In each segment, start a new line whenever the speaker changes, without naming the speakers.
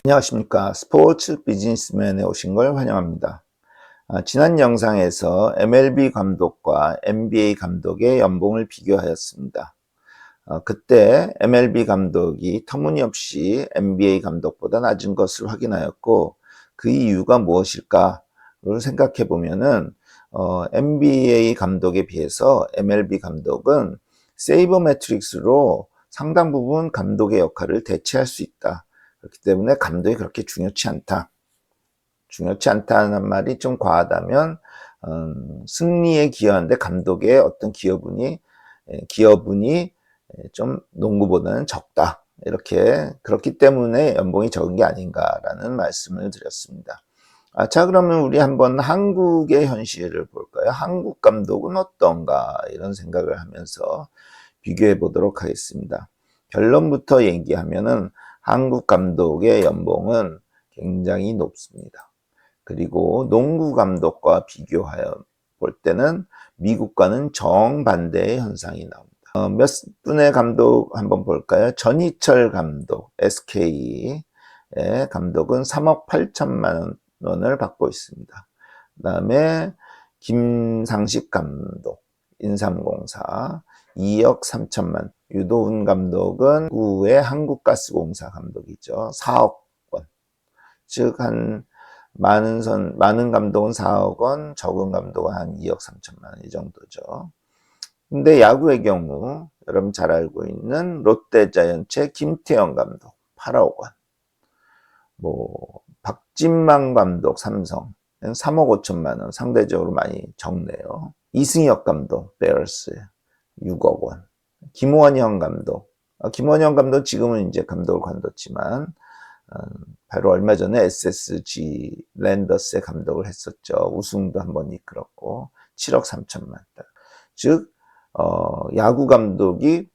안녕하십니까. 스포츠 비즈니스맨에 오신 걸 환영합니다. 지난 영상에서 MLB 감독과 NBA 감독의 연봉을 비교하였습니다. 그때 MLB 감독이 터무니없이 NBA 감독보다 낮은 것을 확인하였고, 그 이유가 무엇일까를 생각해 보면은 NBA 감독에 비해서 MLB 감독은 세이버 매트릭스로 상당 부분 감독의 역할을 대체할 수 있다. 그렇기 때문에 감독이 그렇게 중요치 않다. 중요치 않다는 말이 좀 과하다면 승리에 기여하는데 감독의 어떤 기여분이 좀 농구보다는 적다. 이렇게 그렇기 때문에 연봉이 적은 게 아닌가라는 말씀을 드렸습니다. 자, 그러면 우리 한번 한국의 현실을 볼까요? 한국 감독은 어떤가 이런 생각을 하면서 비교해 보도록 하겠습니다. 결론부터 얘기하면은 한국 감독의 연봉은 굉장히 높습니다. 그리고 농구 감독과 비교하여 볼 때는 미국과는 정반대의 현상이 나옵니다. 몇 분의 감독 한번 볼까요? 전희철 감독, SK의 감독은 3억 8천만 원을 받고 있습니다. 그 다음에 김상식 감독, 인삼공사 2억 3천만. 유도훈 감독은 구의 한국가스공사 감독이죠. 4억 원. 즉 많은 감독은 4억 원, 적은 감독은 한 2억 3천만 원 이 정도죠. 근데 야구의 경우 여러분 잘 알고 있는 롯데자이언츠의 김태형 감독 8억 원. 박진만 감독 삼성 3억 5천만 원, 상대적으로 많이 적네요. 이승엽 감독 베어스 6억 원. 김원형 감독. 김원형 감독 지금은 이제 감독을 관뒀지만 바로 얼마 전에 SSG 랜더스의 감독을 했었죠. 우승도 한번 이끌었고 7억 3천만 달. 즉 야구 감독이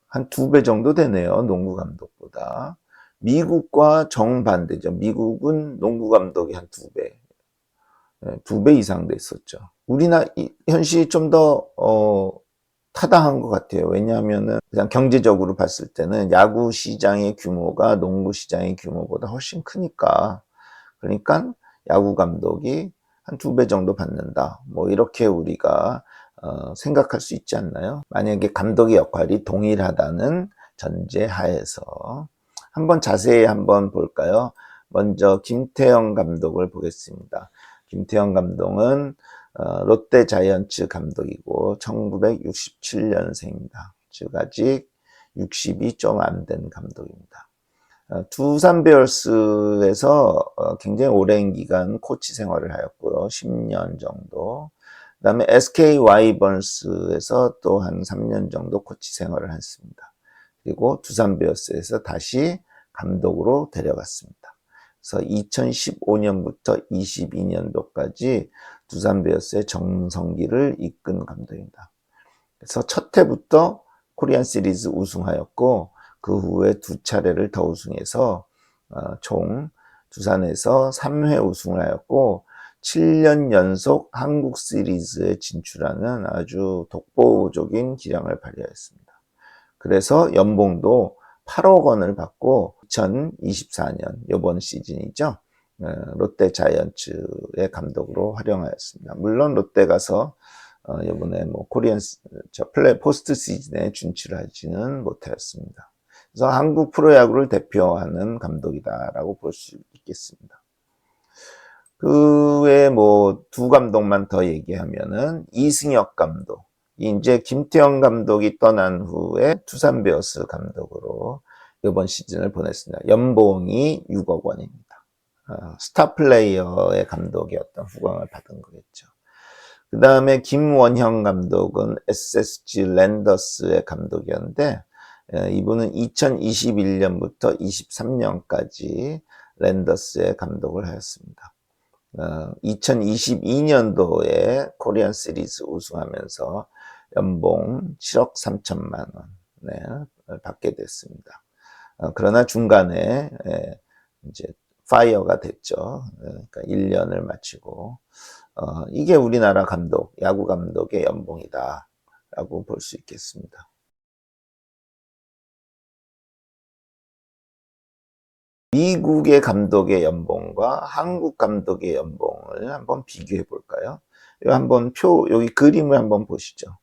한 2배 정도 되네요. 농구 감독보다. 미국과 정반대죠. 미국은 농구 감독이 한 2배. 2배 이상 됐었죠. 우리나라 현실이 좀 더 타당한 것 같아요. 왜냐하면은 그냥 경제적으로 봤을 때는 야구 시장의 규모가 농구 시장의 규모보다 훨씬 크니까. 그러니까 야구 감독이 한 2배 정도 받는다. 이렇게 우리가 생각할 수 있지 않나요? 만약에 감독의 역할이 동일하다는 전제 하에서 한번 자세히 한번 볼까요? 먼저 김태형 감독을 보겠습니다. 김태형 감독은 롯데 자이언츠 감독이고 1967년생입니다. 즉 아직 60이 좀 안 된 감독입니다. 두산 베어스에서 굉장히 오랜 기간 코치 생활을 하였고요. 10년 정도. 그 다음에 SK 와이번스에서 또 한 3년 정도 코치 생활을 했습니다. 그리고 두산 베어스에서 다시 감독으로 데려갔습니다. 그래서 2015년부터 22년도까지 두산 베어스의 정성기를 이끈 감독입니다. 그래서 첫 해부터 코리안 시리즈 우승하였고 그 후에 2차례를 더 우승해서 총 두산에서 3회 우승을 하였고 7년 연속 한국 시리즈에 진출하는 아주 독보적인 기량을 발휘하였습니다. 그래서 연봉도 8억 원을 받고 2024년 이번 시즌이죠. 롯데 자이언츠의 감독으로 활용하였습니다. 물론 롯데 가서 이번에 코리안 포스트 시즌에 진출하지는 못하였습니다. 그래서 한국 프로야구를 대표하는 감독이다라고 볼 수 있겠습니다. 그 외에 두 감독만 더 얘기하면은 이승엽 감독. 이제 김태형 감독이 떠난 후에 두산 베어스 감독으로 이번 시즌을 보냈습니다. 연봉이 6억 원입니다. 스타 플레이어의 감독이 어떤 후광을 받은 거겠죠. 그 다음에 김원형 감독은 SSG 랜더스의 감독이었는데 이분은 2021년부터 23년까지 랜더스의 감독을 하였습니다. 2022년도에 코리안 시리즈 우승하면서 연봉 7억 3천만 원 받게 됐습니다. 그러나 중간에 이제 파이어가 됐죠. 그러니까 1년을 마치고 이게 우리나라 야구 감독의 연봉이다라고 볼 수 있겠습니다. 미국의 감독의 연봉과 한국 감독의 연봉을 한번 비교해 볼까요? 한번 여기 그림을 한번 보시죠.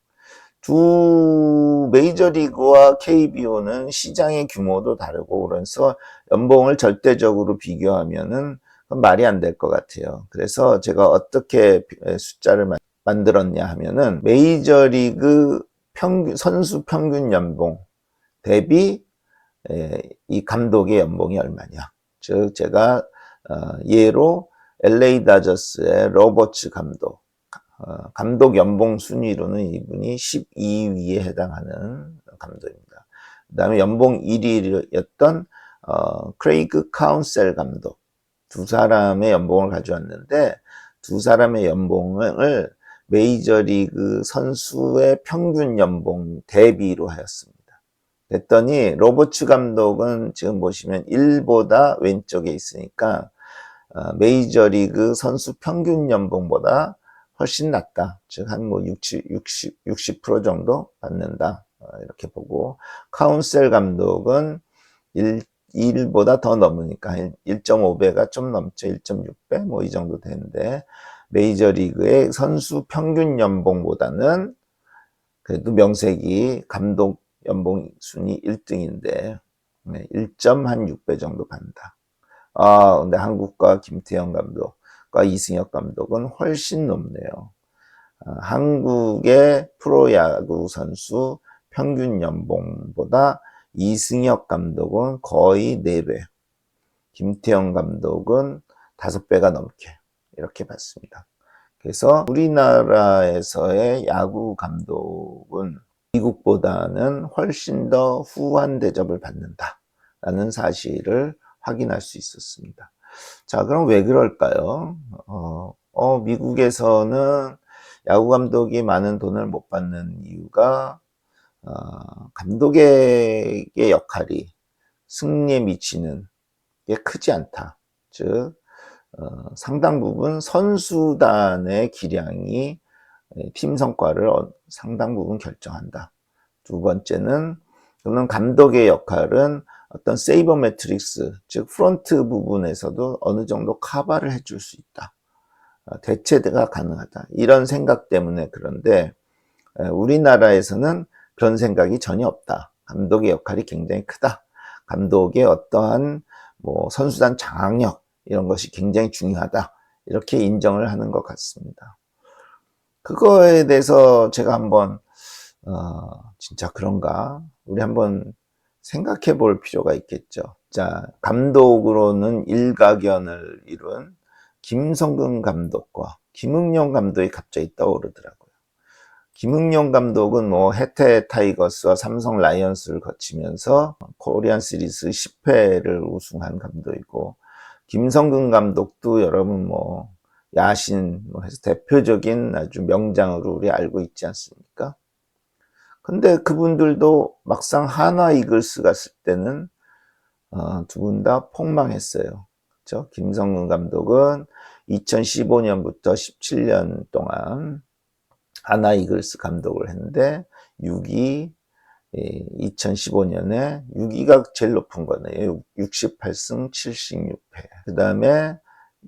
두 메이저리그와 KBO는 시장의 규모도 다르고 그래서 연봉을 절대적으로 비교하면은 말이 안 될 것 같아요. 그래서 제가 어떻게 숫자를 만들었냐 하면은 메이저리그 선수 평균 연봉 대비 이 감독의 연봉이 얼마냐. 즉 제가 예로 LA 다저스의 로버츠 감독 연봉 순위로는 이분이 12위에 해당하는 감독입니다. 그 다음에 연봉 1위였던 크레이그 카운셀 감독, 두 사람의 연봉을 가져왔는데 두 사람의 연봉을 메이저리그 선수의 평균 연봉 대비로 하였습니다. 그랬더니 로버츠 감독은 지금 보시면 1보다 왼쪽에 있으니까 메이저리그 선수 평균 연봉보다 훨씬 낮다. 즉 한 뭐 60% 정도 받는다. 이렇게 보고 카운셀 감독은 1보다 더 넘으니까 1.5배가 좀 넘죠. 1.6배 뭐 이 정도 되는데 메이저리그의 선수 평균 연봉보다는 그래도 명색이 감독 연봉 순위 1등인데 1.6배 정도 받는다. 근데 한국과 김태형 감독과 이승엽 감독은 훨씬 높네요. 한국의 프로야구 선수 평균 연봉보다 이승엽 감독은 거의 4배, 김태형 감독은 5배가 넘게 이렇게 받습니다. 그래서 우리나라에서의 야구 감독은 미국보다는 훨씬 더 후한 대접을 받는다라는 사실을 확인할 수 있었습니다. 자, 그럼 왜 그럴까요? 미국에서는 야구 감독이 많은 돈을 못 받는 이유가 감독의 역할이 승리에 미치는 게 크지 않다. 즉 상당 부분 선수단의 기량이 팀 성과를 상당 부분 결정한다. 두 번째는 그러면 감독의 역할은 어떤 세이버 매트릭스, 즉 프론트 부분에서도 어느 정도 커버를 해줄 수 있다. 대체가 가능하다. 이런 생각 때문에 그런데 우리나라에서는 그런 생각이 전혀 없다. 감독의 역할이 굉장히 크다. 감독의 어떠한 뭐 선수단 장악력 이런 것이 굉장히 중요하다. 이렇게 인정을 하는 것 같습니다. 그거에 대해서 제가 한번 진짜 그런가? 우리 한번 생각해 볼 필요가 있겠죠. 자, 감독으로는 일가견을 이룬 김성근 감독과 김응용 감독이 갑자기 떠오르더라고요. 김응용 감독은 뭐 해태 타이거스와 삼성 라이언스를 거치면서 코리안 시리즈 10회를 우승한 감독이고, 김성근 감독도 여러분 뭐 야신 해서 대표적인 아주 명장으로 우리 알고 있지 않습니까? 근데 그분들도 막상 하나 이글스 갔을 때는 두 분 다 폭망했어요. 그렇죠? 김성근 감독은 2015년부터 17년 동안 하나 이글스 감독을 했는데 6위, 2015년에 6위가 제일 높은 거네요. 68승 76패. 그 다음에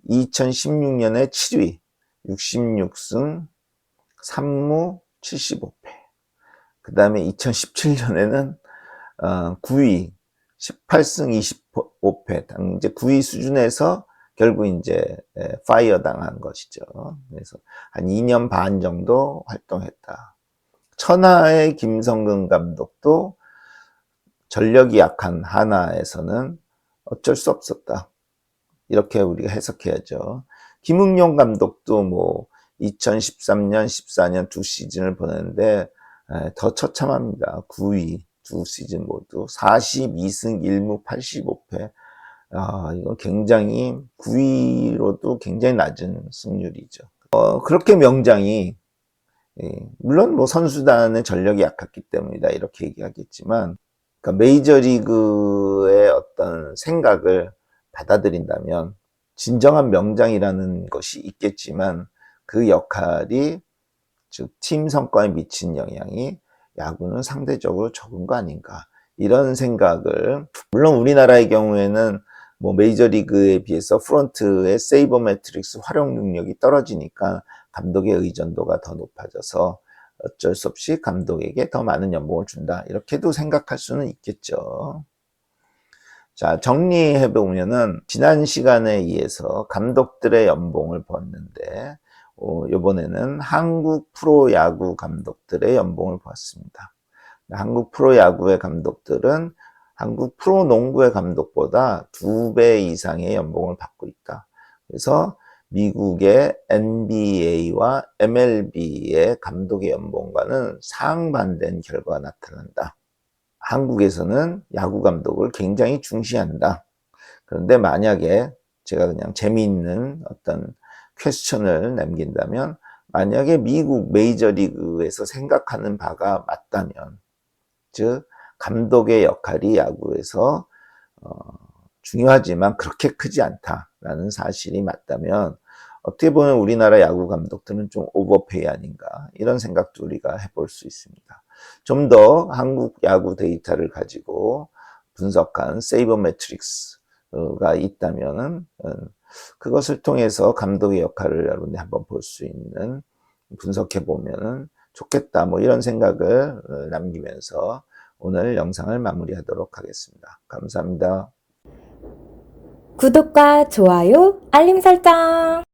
2016년에 7위, 66승 3무 75패. 그 다음에 2017년에는 9위, 18승 25패. 이제 9위 수준에서 결국 이제 파이어 당한 것이죠. 그래서 한 2년 반 정도 활동했다. 천하의 김성근 감독도 전력이 약한 하나에서는 어쩔 수 없었다. 이렇게 우리가 해석해야죠. 김응용 감독도 뭐 2013년, 14년 두 시즌을 보냈는데 더 처참합니다. 9위 두 시즌 모두 42승 1무 85패. 이거 굉장히 9위로도 굉장히 낮은 승률이죠. 그렇게 명장이 물론 뭐 선수단의 전력이 약했기 때문이다 이렇게 얘기하겠지만, 그러니까 메이저리그의 어떤 생각을 받아들인다면 진정한 명장이라는 것이 있겠지만 그 역할이 즉 팀 성과에 미친 영향이 야구는 상대적으로 적은 거 아닌가, 이런 생각을, 물론 우리나라의 경우에는 뭐 메이저리그에 비해서 프론트의 세이버 매트릭스 활용 능력이 떨어지니까 감독의 의존도가 더 높아져서 어쩔 수 없이 감독에게 더 많은 연봉을 준다. 이렇게도 생각할 수는 있겠죠. 자, 정리해 보면은 지난 시간에 의해서 감독들의 연봉을 보았는데 이번에는 한국 프로야구 감독들의 연봉을 보았습니다. 한국 프로야구의 감독들은 한국 프로농구의 감독보다 2배 이상의 연봉을 받고 있다. 그래서 미국의 NBA와 MLB의 감독의 연봉과는 상반된 결과가 나타난다. 한국에서는 야구 감독을 굉장히 중시한다. 그런데 만약에 제가 그냥 재미있는 어떤 퀘스천을 남긴다면, 만약에 미국 메이저리그에서 생각하는 바가 맞다면, 즉 감독의 역할이 야구에서 중요하지만 그렇게 크지 않다라는 사실이 맞다면, 어떻게 보면 우리나라 야구 감독들은 좀 오버페이 아닌가, 이런 생각도 우리가 해볼 수 있습니다. 좀 더 한국 야구 데이터를 가지고 분석한 세이버 매트릭스가 있다면 그것을 통해서 감독의 역할을 여러분이 한번 볼 수 있는, 분석해 보면 좋겠다, 뭐 이런 생각을 남기면서 오늘 영상을 마무리하도록 하겠습니다. 감사합니다.
구독과 좋아요, 알림 설정.